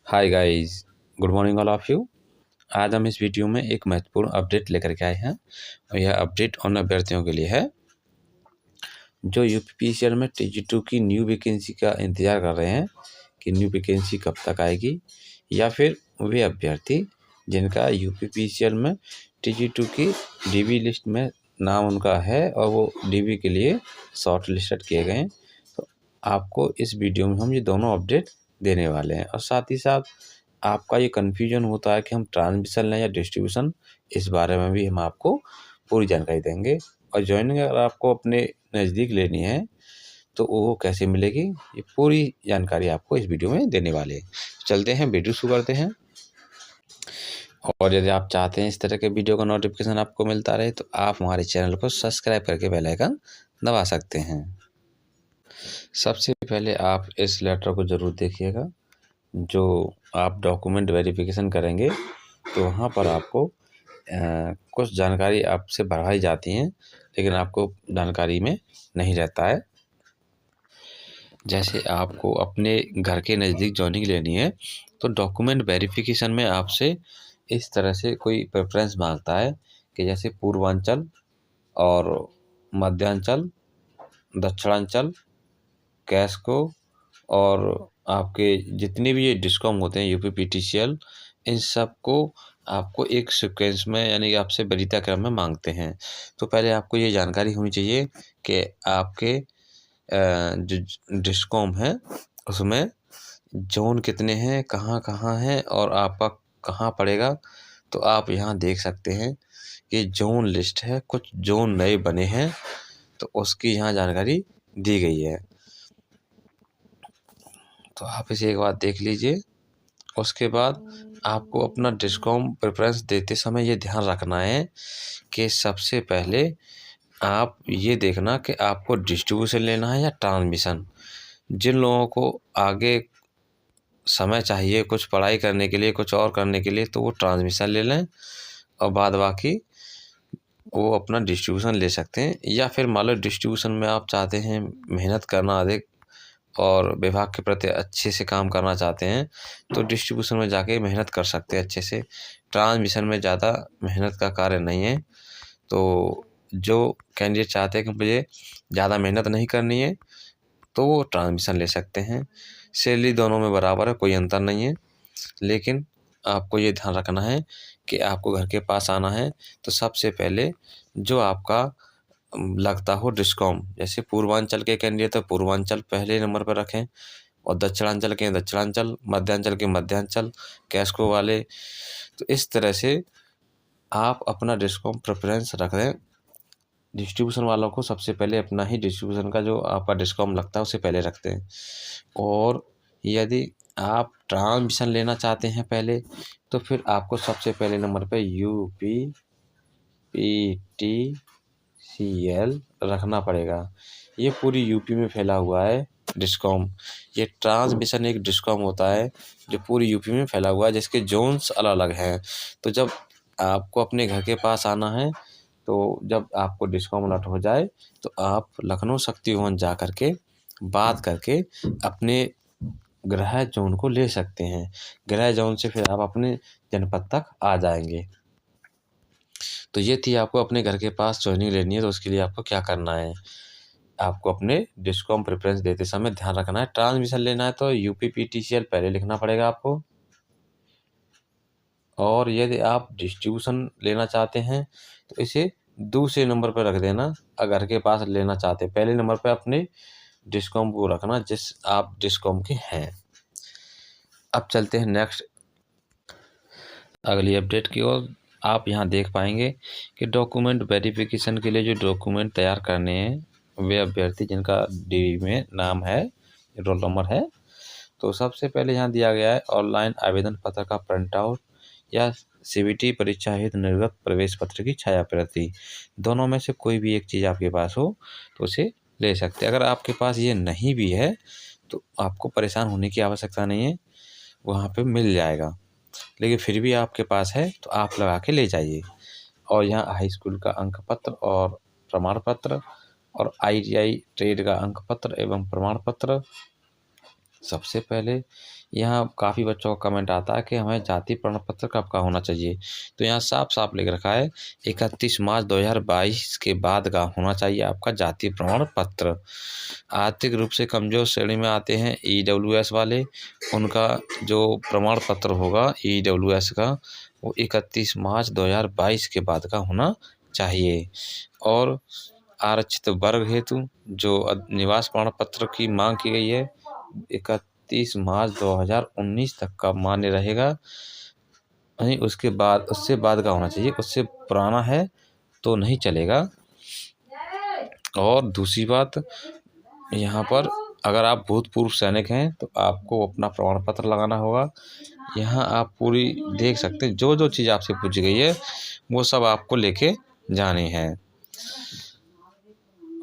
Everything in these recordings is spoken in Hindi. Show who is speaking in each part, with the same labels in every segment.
Speaker 1: Hi guys, good morning all of you. आज हम इस वीडियो में एक महत्वपूर्ण अपडेट लेकर के आए हैं और यह अपडेट उन अभ्यर्थियों के लिए है जो यूपीपीसीएल में TG2 की न्यू वैकेंसी का इंतज़ार कर रहे हैं कि न्यू वैकेंसी कब तक आएगी, या फिर वे अभ्यर्थी जिनका यूपीपीसीएल में TG2 की DB लिस्ट में नाम उनका है और वो DB के लिए शॉर्ट लिस्टेड किए गए हैं। तो आपको इस वीडियो में हम ये दोनों अपडेट देने वाले हैं और साथ ही साथ आपका ये कन्फ्यूजन होता है कि हम ट्रांसमिशन लें या डिस्ट्रीब्यूशन, इस बारे में भी हम आपको पूरी जानकारी देंगे। और जॉइनिंग अगर आपको अपने नज़दीक लेनी है तो वो कैसे मिलेगी, ये पूरी जानकारी आपको इस वीडियो में देने वाले हैं। चलते हैं, वीडियो शुरू करते हैं। और यदि आप चाहते हैं इस तरह के वीडियो का नोटिफिकेशन आपको मिलता रहे तो आप हमारे चैनल को सब्सक्राइब करके बेल आइकन दबा सकते हैं। सबसे पहले आप इस लेटर को ज़रूर देखिएगा। जो आप डॉक्यूमेंट वेरिफिकेशन करेंगे तो वहाँ पर आपको कुछ जानकारी आपसे भरवाई जाती हैं, लेकिन आपको जानकारी में नहीं रहता है। जैसे आपको अपने घर के नज़दीक जॉइनिंग लेनी है तो डॉक्यूमेंट वेरिफिकेशन में आपसे इस तरह से कोई प्रेफरेंस मांगता है कि जैसे पूर्वांचल और मध्यांचल, दक्षिणांचल, कैस्को और आपके जितने भी ये डिस्कॉम होते हैं यूपीपीसीएल, इन सब को आपको एक सीक्वेंस में यानी कि आपसे वरीयता क्रम में मांगते हैं। तो पहले आपको ये जानकारी होनी चाहिए कि आपके जो डिस्कॉम है उसमें जोन कितने हैं, कहाँ हैं और आपका कहाँ पड़ेगा। तो आप यहाँ देख सकते हैं कि जोन लिस्ट है, कुछ जोन नए बने हैं तो उसकी यहाँ जानकारी दी गई है। तो आप इसे एक बार देख लीजिए। उसके बाद आपको अपना डिस्कॉम प्रेफरेंस देते समय ये ध्यान रखना है कि सबसे पहले आप ये देखना कि आपको डिस्ट्रीब्यूशन लेना है या ट्रांसमिशन। जिन लोगों को आगे समय चाहिए कुछ पढ़ाई करने के लिए, कुछ और करने के लिए, तो वो ट्रांसमिशन ले लें और बाद बाकी वो अपना डिस्ट्रीब्यूशन ले सकते हैं। या फिर मान लो डिस्ट्रीब्यूशन में आप चाहते हैं मेहनत करना अधिक और विभाग के प्रति अच्छे से काम करना चाहते हैं तो डिस्ट्रीब्यूशन में जाके मेहनत कर सकते हैं अच्छे से। ट्रांसमिशन में ज़्यादा मेहनत का कार्य नहीं है। तो जो कैंडिडेट चाहते हैं कि मुझे ज़्यादा मेहनत नहीं करनी है तो वो ट्रांसमिशन ले सकते हैं। सैलरी दोनों में बराबर है, कोई अंतर नहीं है। लेकिन आपको ये ध्यान रखना है कि आपको घर के पास आना है तो सबसे पहले जो आपका लगता हो डिस्कॉम, जैसे पूर्वांचल के कैंडिडेट तो पूर्वांचल पहले नंबर पर रखें और दक्षिणांचल के दक्षिणांचल, मध्यांचल के मध्यांचल, कैस्को वाले। तो इस तरह से आप अपना डिस्कॉम प्रेफरेंस रख दें। डिस्ट्रीब्यूशन वालों को सबसे पहले अपना ही डिस्ट्रीब्यूशन का जो आपका डिस्कॉम लगता है उसे पहले रखते हैं। और यदि आप ट्रांसमिशन लेना चाहते हैं पहले तो फिर आपको सबसे पहले नंबर पे यूपीपीसीएल रखना पड़ेगा। ये पूरी यूपी में फैला हुआ है डिस्कॉम। ये ट्रांसमिशन एक डिस्कॉम होता है जो पूरी यूपी में फैला हुआ है, जिसके जोन्स अलग अलग हैं। तो जब आपको अपने घर के पास आना है तो जब आपको डिस्कॉम अलॉट हो जाए तो आप लखनऊ शक्ति भवन जा कर के बात करके अपने गृह जोन को ले सकते हैं। गृह जोन से फिर आप अपने जनपद तक आ जाएंगे। तो ये थी आपको अपने घर के पास जॉइनिंग लेनी है तो उसके लिए आपको क्या करना है, आपको अपने डिस्कॉम प्रेफरेंस देते समय ध्यान रखना है। ट्रांसमिशन लेना है तो यूपीपीसीएल पहले लिखना पड़ेगा आपको। और यदि आप डिस्ट्रीब्यूशन लेना चाहते हैं तो इसे दूसरे नंबर पर रख देना। अगर घर के पास लेना चाहते हैं पहले नंबर पर अपने डिस्कॉम को रखना जिस आप डिस्कॉम के हैं। अब चलते हैं नेक्स्ट अगली अपडेट की ओर। आप यहाँ देख पाएंगे कि डॉक्यूमेंट वेरिफिकेशन के लिए जो डॉक्यूमेंट तैयार करने हैं वे अभ्यर्थी जिनका DB में नाम है, रोल नंबर है, तो सबसे पहले यहाँ दिया गया है ऑनलाइन आवेदन पत्र का प्रिंट आउट या CBT परीक्षा हेतु निर्गत प्रवेश पत्र की छाया प्रति। दोनों में से कोई भी एक चीज़ आपके पास हो तो उसे ले सकते हैं। अगर आपके पास ये नहीं भी है तो आपको परेशान होने की आवश्यकता नहीं है, वहाँ पे मिल जाएगा। लेकिन फिर भी आपके पास है तो आप लगा के ले जाइए। और यहाँ हाई स्कूल का अंक पत्र और प्रमाण पत्र और ITI ट्रेड का अंक पत्र एवं प्रमाण पत्र। सबसे पहले यहाँ काफ़ी बच्चों का कमेंट आता है कि हमें जाति प्रमाण पत्र कब का होना चाहिए। तो यहाँ साफ साफ लिख रखा है 31 मार्च 2022 के बाद का होना चाहिए आपका जाति प्रमाण पत्र। आर्थिक रूप से कमज़ोर श्रेणी में आते हैं EWS वाले, उनका जो प्रमाण पत्र होगा EWS का वो 31 मार्च 2022 के बाद का होना चाहिए। और आरक्षित वर्ग हेतु जो निवास प्रमाण पत्र की मांग की गई है 31 मार्च 2019 तक का मान्य रहेगा, नहीं उसके बाद उससे बाद का होना चाहिए, उससे पुराना है तो नहीं चलेगा। और दूसरी बात यहाँ पर अगर आप भूतपूर्व सैनिक हैं तो आपको अपना प्रमाण पत्र लगाना होगा। यहाँ आप पूरी देख सकते हैं जो जो चीज़ आपसे पूछी गई है वो सब आपको लेके जानी है।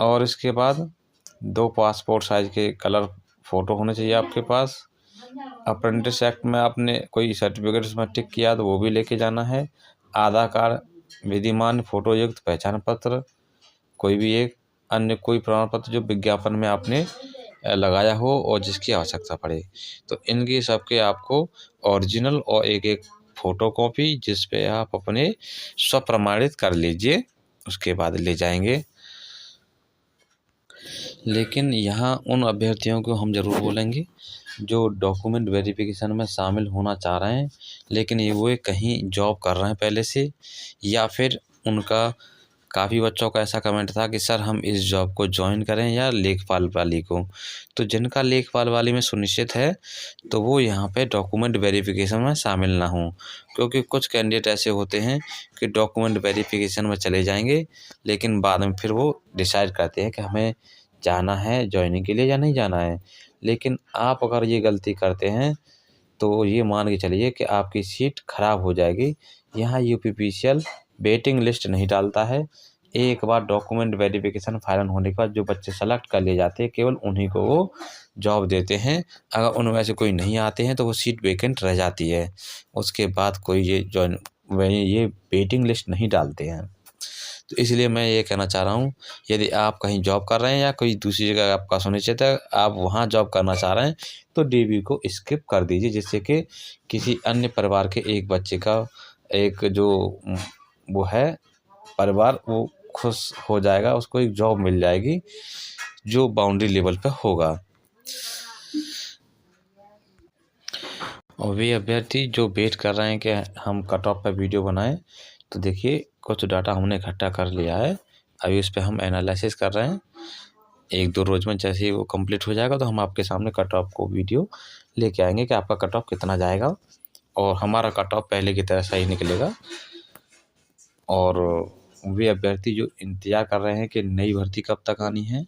Speaker 1: और इसके बाद 2 पासपोर्ट साइज के कलर फ़ोटो होने चाहिए आपके पास। अप्रेंटिस एक्ट में आपने कोई सर्टिफिकेट उसमें टिक किया तो वो भी लेके जाना है। आधार कार्ड, विधिमान फ़ोटो युक्त पहचान पत्र, कोई भी एक अन्य कोई प्रमाण पत्र जो विज्ञापन में आपने लगाया हो और जिसकी आवश्यकता पड़े। तो इनके सबके आपको ओरिजिनल और एक फ़ोटो कॉपी जिस पे आप अपने स्वप्रमाणित कर लीजिए, उसके बाद ले जाएंगे। लेकिन यहाँ उन अभ्यर्थियों को हम ज़रूर बोलेंगे जो डॉक्यूमेंट वेरिफिकेशन में शामिल होना चाह रहे हैं लेकिन ये वो कहीं जॉब कर रहे हैं पहले से, या फिर उनका काफ़ी बच्चों का ऐसा कमेंट था कि सर हम इस जॉब को ज्वाइन करें या लेखपाल वाली को। तो जिनका लेखपाल वाली में सुनिश्चित है तो वो यहाँ पे डॉक्यूमेंट वेरिफिकेशन में शामिल ना हों, क्योंकि कुछ कैंडिडेट ऐसे होते हैं कि डॉक्यूमेंट वेरिफिकेशन में चले जाएंगे लेकिन बाद में फिर वो डिसाइड करते हैं कि हमें जाना है ज्वाइनिंग के लिए या नहीं जाना है। लेकिन आप अगर ये गलती करते हैं तो ये मान के चलिए कि आपकी सीट खराब हो जाएगी। यहाँ UPPCL वेटिंग लिस्ट नहीं डालता है। एक बार डॉक्यूमेंट वेरिफिकेशन फाइनल होने के बाद जो बच्चे सेलेक्ट कर लिए जाते हैं केवल उन्हीं को वो जॉब देते हैं। अगर उनमें से कोई नहीं आते हैं तो वो सीट वेकेंट रह जाती है। उसके बाद कोई ये वेटिंग लिस्ट नहीं डालते हैं। तो इसलिए मैं ये कहना चाह रहा हूँ यदि आप कहीं जॉब कर रहे हैं या कोई दूसरी जगह आपका सुनिश्चित है आप वहाँ जॉब करना चाह रहे हैं तो DB को स्किप कर दीजिए, जिससे कि किसी अन्य परिवार के एक बच्चे का एक जो वो है परिवार वो खुश हो जाएगा, उसको एक जॉब मिल जाएगी जो बाउंड्री लेवल पे होगा। और वे अभ्यर्थी जो वेट कर रहे हैं कि हम कट ऑफ पर वीडियो बनाएं, तो देखिए कुछ डाटा हमने इकट्ठा कर लिया है, अभी उस पर हम एनालिसिस कर रहे हैं। 1-2 रोज में जैसे ही वो कंप्लीट हो जाएगा तो हम आपके सामने कट ऑफ को वीडियो लेके आएंगे कि आपका कट ऑफ कितना जाएगा, और हमारा कट ऑफ पहले की तरह सही निकलेगा। और वे अभ्यर्थी जो इंतज़ार कर रहे हैं कि नई भर्ती कब तक आनी है,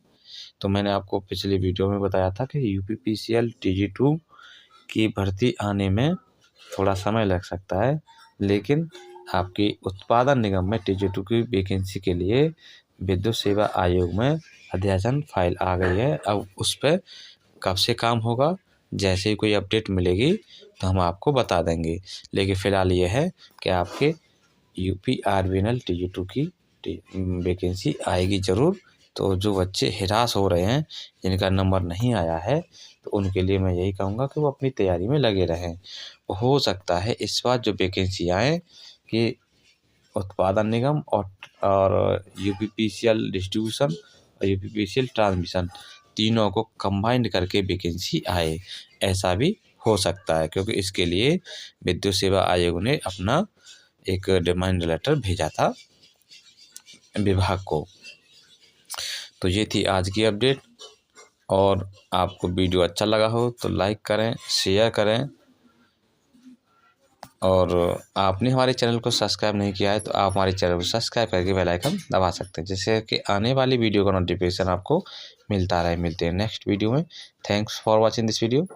Speaker 1: तो मैंने आपको पिछली वीडियो में बताया था कि UPPCL TG2 की भर्ती आने में थोड़ा समय लग सकता है, लेकिन आपकी उत्पादन निगम में TG2 की वैकेंसी के लिए विद्युत सेवा आयोग में अध्यासन फाइल आ गई है। अब उस पर कब से काम होगा, जैसे ही कोई अपडेट मिलेगी तो हम आपको बता देंगे। लेकिन फ़िलहाल ये है कि आपके UPRVNL TG2 की वैकेंसी आएगी ज़रूर। तो जो बच्चे हिरास हो रहे हैं, जिनका नंबर नहीं आया है, तो उनके लिए मैं यही कहूँगा कि वो अपनी तैयारी में लगे रहें। हो सकता है इस बार जो वैकेंसी आए कि उत्पादन निगम और UPPCL डिस्ट्रीब्यूशन और UPPCL ट्रांसमिशन तीनों को कंबाइंड करके वैकेंसी आए, ऐसा भी हो सकता है, क्योंकि इसके लिए विद्युत सेवा आयोग ने अपना एक डिमांड लेटर भेजा था विभाग को। तो ये थी आज की अपडेट, और आपको वीडियो अच्छा लगा हो तो लाइक करें, शेयर करें, और आपने हमारे चैनल को सब्सक्राइब नहीं किया है तो आप हमारे चैनल को सब्सक्राइब करके बेल आइकन दबा सकते हैं, जिससे कि आने वाली वीडियो का नोटिफिकेशन आपको मिलता रहे। मिलते हैं नेक्स्ट वीडियो में। Thanks for watching this video.